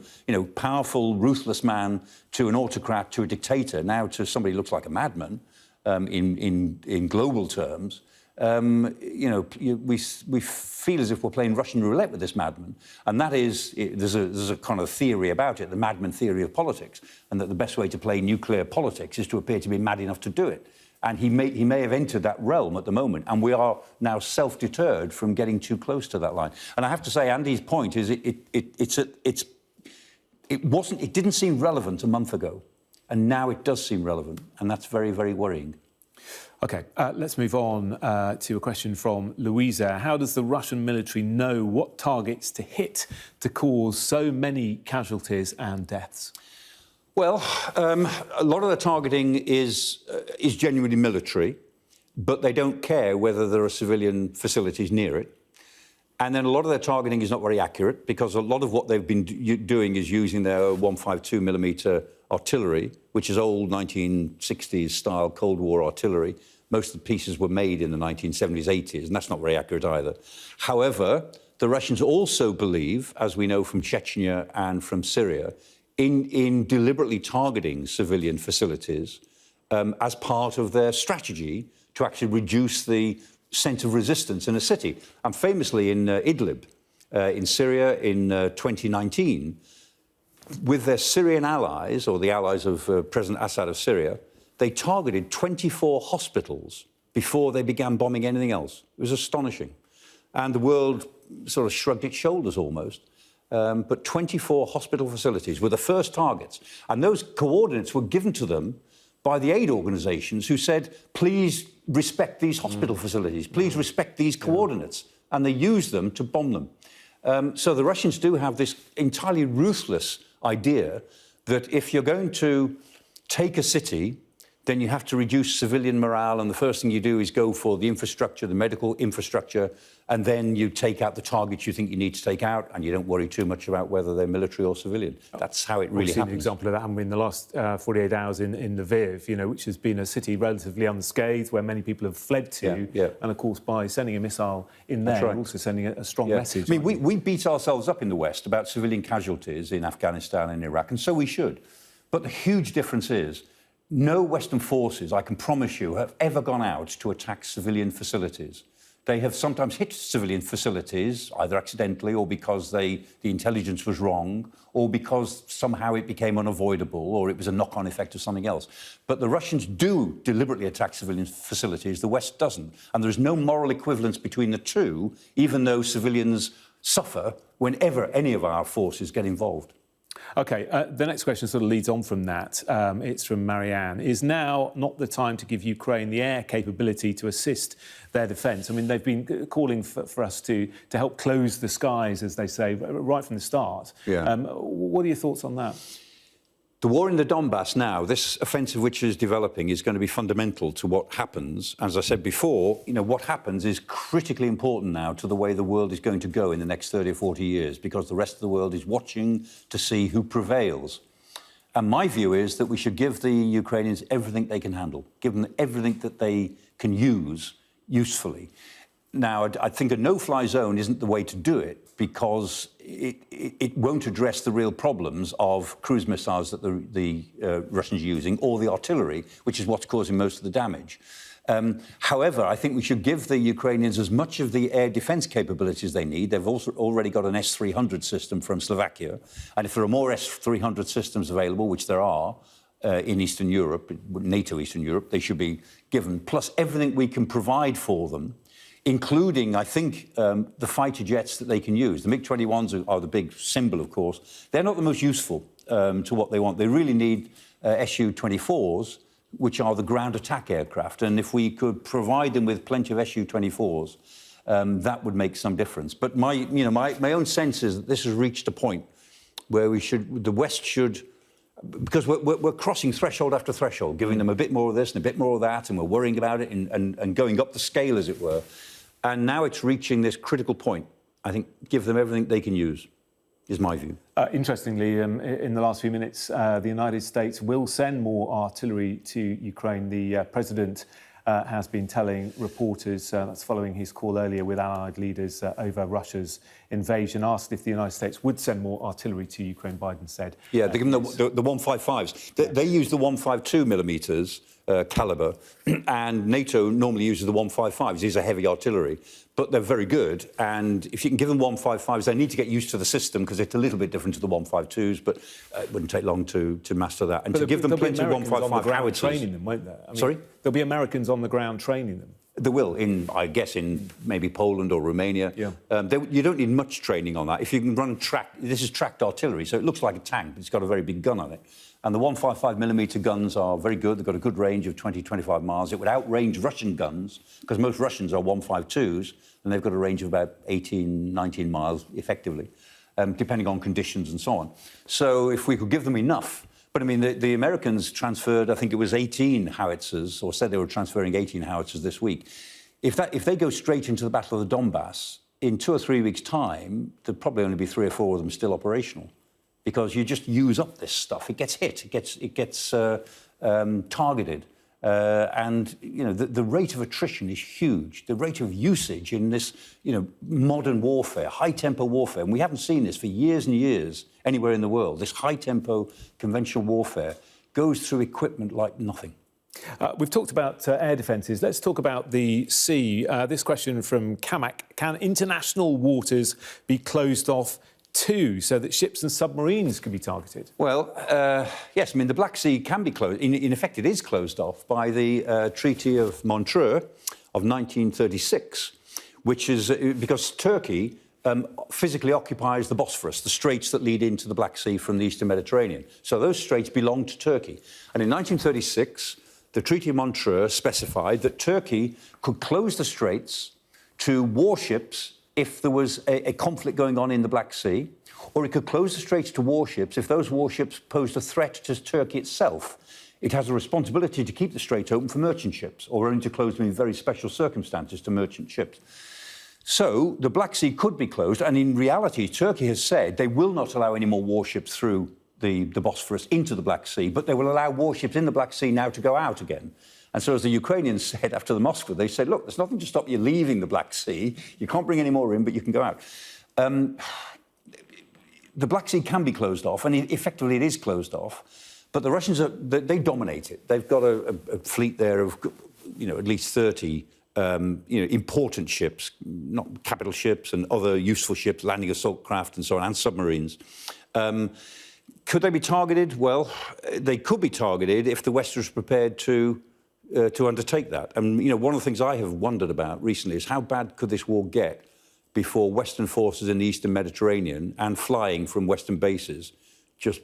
powerful, ruthless man to an autocrat to a dictator, now to somebody who looks like a madman in global terms. We feel as if we're playing Russian roulette with this madman. And that is, there's a kind of theory about it, the madman theory of politics, and that the best way to play nuclear politics is to appear to be mad enough to do it. And he may have entered that realm at the moment, and we are now self-deterred from getting too close to that line. And I have to say, Andy's point is it didn't seem relevant a month ago, and now it does seem relevant, and that's very, very worrying. OK, let's move on to a question from Louisa. How does the Russian military know what targets to hit to cause so many casualties and deaths? Well, a lot of the targeting is genuinely military, but they don't care whether there are civilian facilities near it. And then a lot of their targeting is not very accurate because a lot of what they've been doing is using their 152mm artillery, which is old 1960s style Cold War artillery. Most of the pieces were made in the 1970s, 80s, and that's not very accurate either. However, the Russians also believe, as we know from Chechnya and from Syria, in deliberately targeting civilian facilities as part of their strategy to actually reduce the sense of resistance in a city. And famously in Idlib, in Syria in 2019, with their Syrian allies, or the allies of President Assad of Syria, they targeted 24 hospitals before they began bombing anything else. It was astonishing. And the world sort of shrugged its shoulders almost. But 24 hospital facilities were the first targets. And those coordinates were given to them by the aid organisations who said, please respect these hospital facilities, please respect these coordinates. And they used them to bomb them. So the Russians do have this entirely ruthless idea that if you're going to take a city, then you have to reduce civilian morale, and the first thing you do is go for the infrastructure, the medical infrastructure, and then you take out the targets you think you need to take out, and you don't worry too much about whether they're military or civilian. That's how it really happens. We've seen an example of that in the last 48 hours in Lviv, you know, which has been a city relatively unscathed, where many people have fled to. And, of course, by sending a missile in there, you're also sending a strong message. I mean, we beat ourselves up in the West about civilian casualties in Afghanistan and Iraq, and so we should. But the huge difference is no Western forces, I can promise you, have ever gone out to attack civilian facilities. They have sometimes hit civilian facilities, either accidentally or because the intelligence was wrong, or because somehow it became unavoidable, or it was a knock-on effect of something else. But the Russians do deliberately attack civilian facilities, the West doesn't. And there is no moral equivalence between the two, even though civilians suffer whenever any of our forces get involved. OK, the next question sort of leads on from that. It's from Marianne. Is now not the time to give Ukraine the air capability to assist their defence? I mean, they've been calling for us to help close the skies, as they say, right from the start. What are your thoughts on that? The war in the Donbass now, this offensive which is developing, is going to be fundamental to what happens. As I said before, you know, what happens is critically important now to the way the world is going to go in the next 30 or 40 years, because the rest of the world is watching to see who prevails. And my view is that we should give the Ukrainians everything they can handle, give them everything that they can use usefully. Now, I think a no-fly zone isn't the way to do it, because it won't address the real problems of cruise missiles that the Russians are using, or the artillery, which is what's causing most of the damage. However, I think we should give the Ukrainians as much of the air defence capabilities they need. They've also already got an S-300 system from Slovakia, and if there are more S-300 systems available, which there are, in Eastern Europe, NATO Eastern Europe, they should be given, plus everything we can provide for them, including, I think, the fighter jets that they can use. The MiG-21s are the big symbol, of course. They're not the most useful to what they want. They really need Su-24s, which are the ground attack aircraft. And if we could provide them with plenty of Su-24s, that would make some difference. But my own sense is that this has reached a point where the West should, because we're crossing threshold after threshold, giving them a bit more of this and a bit more of that, and we're worrying about it and going up the scale, as it were. And now it's reaching this critical point. I think give them everything they can use, is my view. Interestingly, in the last few minutes, the United States will send more artillery to Ukraine. The president has been telling reporters, that's following his call earlier with allied leaders over Russia's invasion, asked if the United States would send more artillery to Ukraine. Biden said... Yeah, they give them the 155s. They use the 152 millimetres calibre, and NATO normally uses the 155s. These are heavy artillery, but they're very good. And if you can give them 155s, they need to get used to the system, because it's a little bit different to the 152s, but it wouldn't take long to master that. And to give them plenty of 155 howitzers. Training them, won't there? I mean, sorry? There'll be Americans on the ground training them. There will, I guess, in maybe Poland or Romania. Yeah. You don't need much training on that. If you can run this is tracked artillery, so it looks like a tank, but it's got a very big gun on it. And the 155mm guns are very good. They've got a good range of 20, 25 miles. It would outrange Russian guns, because most Russians are 152s, and they've got a range of about 18, 19 miles, effectively, depending on conditions and so on. So if we could give them enough... But, I mean, the Americans transferred, I think it was 18 howitzers, or said they were transferring 18 howitzers this week. If they go straight into the Battle of the Donbass, in 2 or 3 weeks' time, there'll probably only be 3 or 4 of them still operational, because you just use up this stuff. It gets hit. It gets targeted. And, you know, the rate of attrition is huge. The rate of usage in this, you know, modern warfare, high-tempo warfare, and we haven't seen this for years and years anywhere in the world. This high-tempo conventional warfare goes through equipment like nothing. We've talked about air defences. Let's talk about the sea. This question from Kamak. Can international waters be closed off too, so that ships and submarines can be targeted? Well, yes, I mean, the Black Sea can be closed. In effect, it is closed off by the Treaty of Montreux of 1936, which is because Turkey physically occupies the Bosphorus, the straits that lead into the Black Sea from the Eastern Mediterranean. So those straits belong to Turkey. And in 1936, the Treaty of Montreux specified that Turkey could close the straits to warships if there was a conflict going on in the Black Sea, or it could close the straits to warships if those warships posed a threat to Turkey itself. It has a responsibility to keep the strait open for merchant ships, or only to close them in very special circumstances to merchant ships. So the Black Sea could be closed, and in reality, Turkey has said they will not allow any more warships through the Bosphorus into the Black Sea, but they will allow warships in the Black Sea now to go out again. And so as the Ukrainians said after the Moskva, they said, look, there's nothing to stop you leaving the Black Sea. You can't bring any more in, but you can go out. The Black Sea can be closed off, and effectively it is closed off. But the Russians, they dominate it. They've got a fleet there of, at least 30 important ships, not capital ships and other useful ships, landing assault craft and so on, and submarines. Could they be targeted? Well, they could be targeted if the West was prepared to undertake that. And, one of the things I have wondered about recently is how bad could this war get before Western forces in the Eastern Mediterranean and flying from Western bases just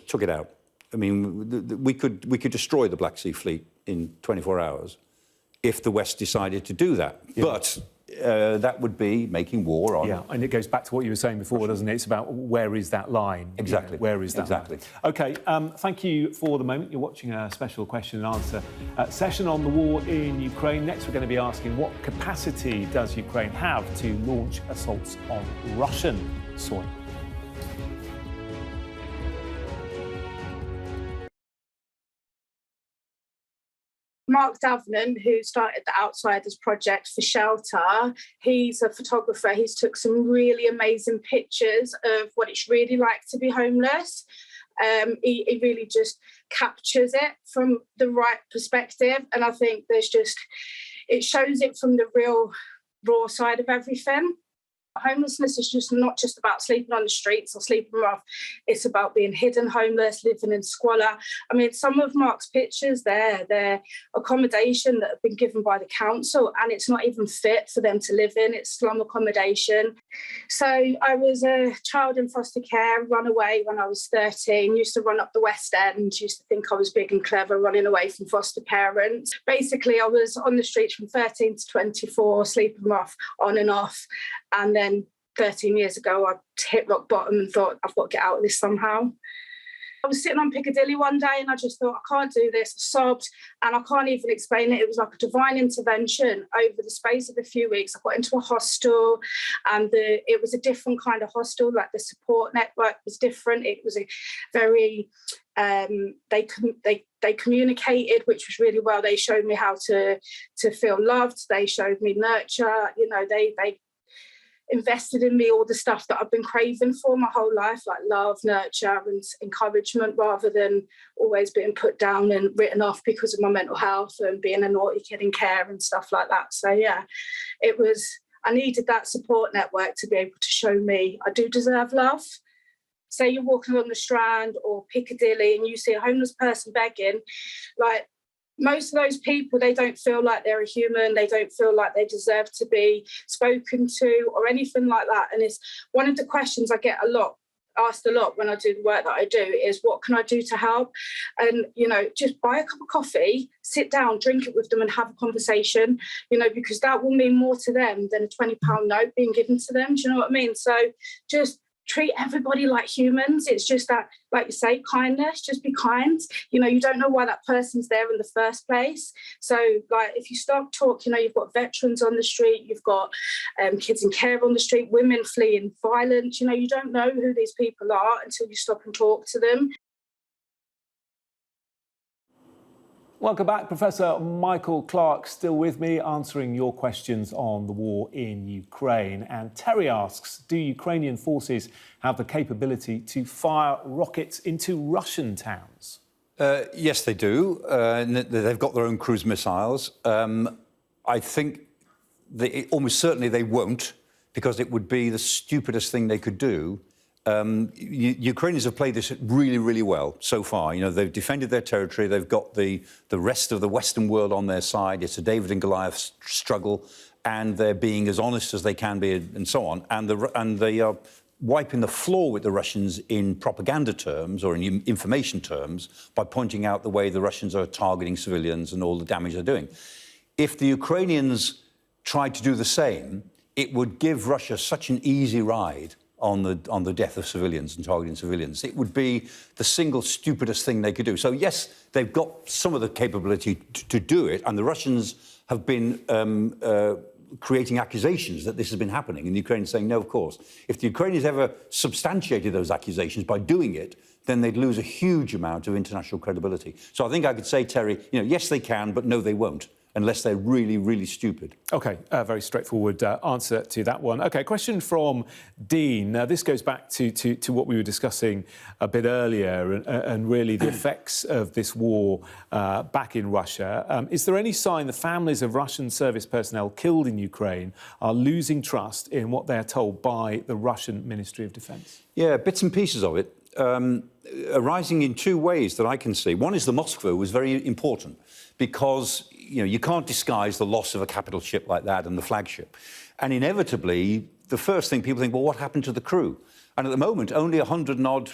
took it out. I mean, we could destroy the Black Sea Fleet in 24 hours if the West decided to do that. Yeah. But that would be making war on... Yeah, and it goes back to what you were saying before, doesn't it? It's about where is that line? Exactly. Where is that exactly. line? OK, thank you for the moment. You're watching a special question and answer session on the war in Ukraine. Next, we're going to be asking what capacity does Ukraine have to launch assaults on Russian soil? Mark Davenant, who started the Outsiders Project for Shelter, he's a photographer. He's took some really amazing pictures of what it's really like to be homeless. He really just captures it from the right perspective. And I think it shows it from the real raw side of everything. Homelessness is just not just about sleeping on the streets or sleeping rough. It's about being hidden homeless, living in squalor. I mean, some of Mark's pictures there, they're accommodation that have been given by the council, and it's not even fit for them to live in. It's slum accommodation. So I was a child in foster care, run away when I was 13, used to run up the West End, used to think I was big and clever running away from foster parents. Basically, I was on the streets from 13 to 24, sleeping rough, on and off. And then 13 years ago, I hit rock bottom and thought, I've got to get out of this somehow. I was sitting on Piccadilly one day and I just thought, I can't do this. I sobbed and I can't even explain it. It was like a divine intervention over the space of a few weeks. I got into a hostel and it was a different kind of hostel, like the support network was different. It was a very, they communicated, which was really well. They showed me how to feel loved. They showed me nurture. They invested in me all the stuff that I've been craving for my whole life, like love, nurture and encouragement, rather than always being put down and written off because of my mental health and being a naughty kid in care and stuff like that. So yeah, I needed that support network to be able to show me I do deserve love. Say you're walking along the Strand or Piccadilly and you see a homeless person begging, like, most of those people, they don't feel like they're a human. They don't feel like they deserve to be spoken to or anything like that. And it's one of the questions I get asked a lot when I do the work that I do is, what can I do to help? And, just buy a cup of coffee, sit down, drink it with them and have a conversation, because that will mean more to them than a £20 note being given to them. Do you know what I mean? So just treat everybody like humans. It's just that, like you say, kindness, just be kind. You don't know why that person's there in the first place. So, like, if you start talking, you've got veterans on the street, you've got kids in care on the street, women fleeing violence. You don't know who these people are until you stop and talk to them. Welcome back. Professor Michael Clarke still with me, answering your questions on the war in Ukraine. And Terry asks, do Ukrainian forces have the capability to fire rockets into Russian towns? Yes, they do. They've got their own cruise missiles. I think almost certainly they won't, because it would be the stupidest thing they could do Ukrainians have played this really, really well so far. You know, they've defended their territory. They've got the rest of the Western world on their side. It's a David and Goliath struggle, and they're being as honest as they can be, and so on. And they are wiping the floor with the Russians in propaganda terms or in information terms by pointing out the way the Russians are targeting civilians and all the damage they're doing. If the Ukrainians tried to do the same, it would give Russia such an easy ride on the death of civilians and targeting civilians. It would be the single stupidest thing they could do. So, yes, they've got some of the capability to do it, and the Russians have been creating accusations that this has been happening, and the Ukrainians saying, no, of course. If the Ukrainians ever substantiated those accusations by doing it, then they'd lose a huge amount of international credibility. So I think I could say, Terry, you know, yes, they can, but no, they won't, unless they're really, really stupid. OK, a very straightforward answer to that one. OK, question from Dean. This goes back to what we were discussing a bit earlier and really the effects of this war back in Russia. Is there any sign the families of Russian service personnel killed in Ukraine are losing trust in what they are told by the Russian Ministry of Defence? Yeah, bits and pieces of it. Arising in two ways that I can see. One is the Moskva was very important because, you know, you can't disguise the loss of a capital ship like that and the flagship. And inevitably, the first thing people think, well, what happened to the crew? And at the moment, only 100 and odd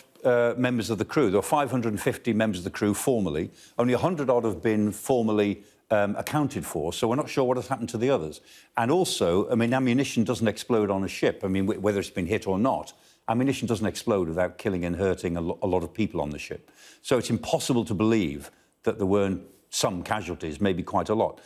members of the crew, there are 550 members of the crew formally, only 100 odd have been formally accounted for, so we're not sure what has happened to the others. And also, I mean, ammunition doesn't explode on a ship. I mean, whether it's been hit or not, ammunition doesn't explode without killing and hurting a lot of people on the ship. So it's impossible to believe that there weren't some casualties, maybe quite a lot.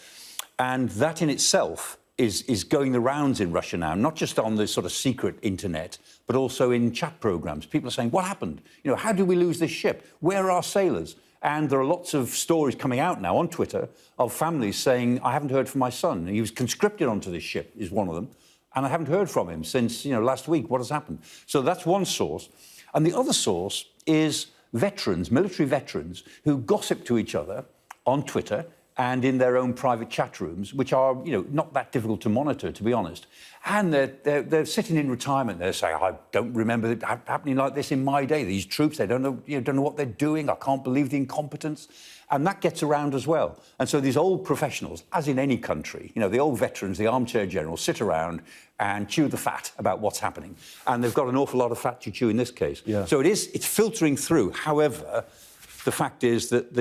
And that in itself is going the rounds in Russia now, not just on the sort of secret internet, but also in chat programs. People are saying, what happened? You know, how did we lose this ship? Where are our sailors? And there are lots of stories coming out now on Twitter of families saying, I haven't heard from my son. He was conscripted onto this ship, is one of them. And I haven't heard from him since, you know, last week. What has happened? So that's one source. And the other source is veterans, military veterans, who gossip to each other on Twitter and in their own private chat rooms, which are, you know, not that difficult to monitor, to be honest. And they're sitting in retirement. They're saying, I don't remember it happening like this in my day. These troops, they don't know what they're doing. I can't believe the incompetence. And that gets around as well. And so these old professionals, as in any country, you know, the old veterans, the armchair generals, sit around and chew the fat about what's happening. And they've got an awful lot of fat to chew in this case. Yeah. So it's filtering through. However, the fact is that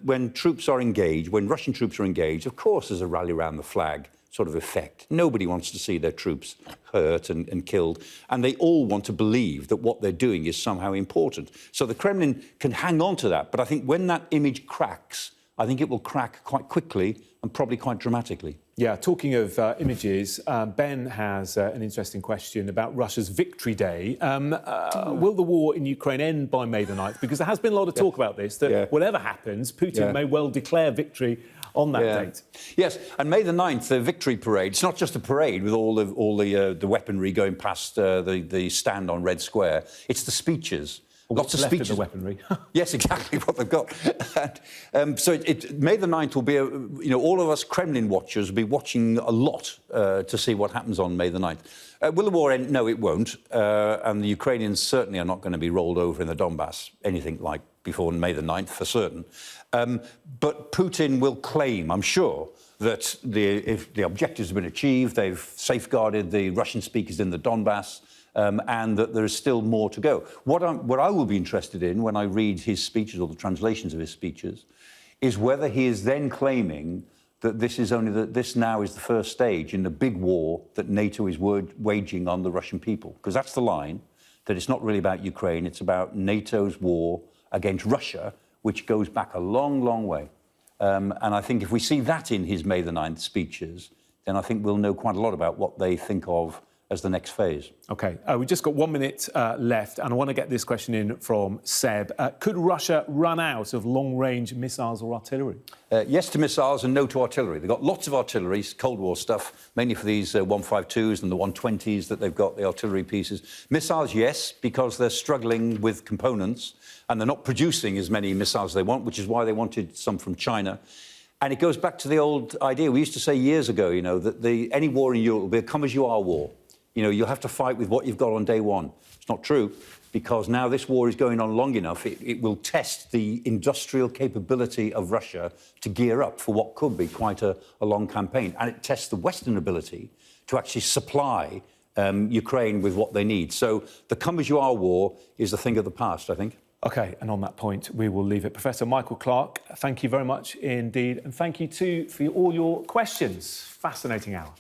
when troops are engaged, when Russian troops are engaged, of course there's a rally around the flag sort of effect. Nobody wants to see their troops hurt and killed, and they all want to believe that what they're doing is somehow important. So the Kremlin can hang on to that, but I think when that image cracks, I think it will crack quite quickly and probably quite dramatically. Yeah, talking of images, Ben has an interesting question about Russia's Victory Day. Will the war in Ukraine end by May the 9th? Because there has been a lot of talk about this, that whatever happens, Putin may well declare victory on that date. Yes, and May the 9th, the victory parade, it's not just a parade with all the weaponry going past the stand on Red Square, it's the speeches. Lots of speeches. Of the weaponry. Yes, exactly what they've got. So May the 9th will be, all of us Kremlin watchers will be watching a lot to see what happens on May the 9th. Will the war end? No, it won't. And the Ukrainians certainly are not going to be rolled over in the Donbass, anything like before May the 9th, for certain. But Putin will claim, I'm sure, that if the objectives have been achieved, they've safeguarded the Russian speakers in the Donbass, and that there is still more to go. What I will be interested in when I read his speeches or the translations of his speeches is whether he is then claiming that this now is the first stage in the big war that NATO is waging on the Russian people. Because that's the line, that it's not really about Ukraine, it's about NATO's war against Russia, which goes back a long, long way. And I think if we see that in his May the 9th speeches, then I think we'll know quite a lot about what they think of as the next phase. OK, we've just got 1 minute left, and I want to get this question in from Seb. Could Russia run out of long-range missiles or artillery? Yes to missiles and no to artillery. They've got lots of artillery, Cold War stuff, mainly for these 152s and the 120s that they've got, the artillery pieces. Missiles, yes, because they're struggling with components, and they're not producing as many missiles as they want, which is why they wanted some from China. And it goes back to the old idea. We used to say years ago, that any war in Europe will be a come-as-you-are war. you know, you'll have to fight with what you've got on day one. It's not true, because now this war is going on long enough, it will test the industrial capability of Russia to gear up for what could be quite a long campaign. And it tests the Western ability to actually supply Ukraine with what they need. So the come-as-you-are war is a thing of the past, I think. OK, and on that point, we will leave it. Professor Michael Clarke, thank you very much indeed. And thank you too for all your questions. Fascinating hour.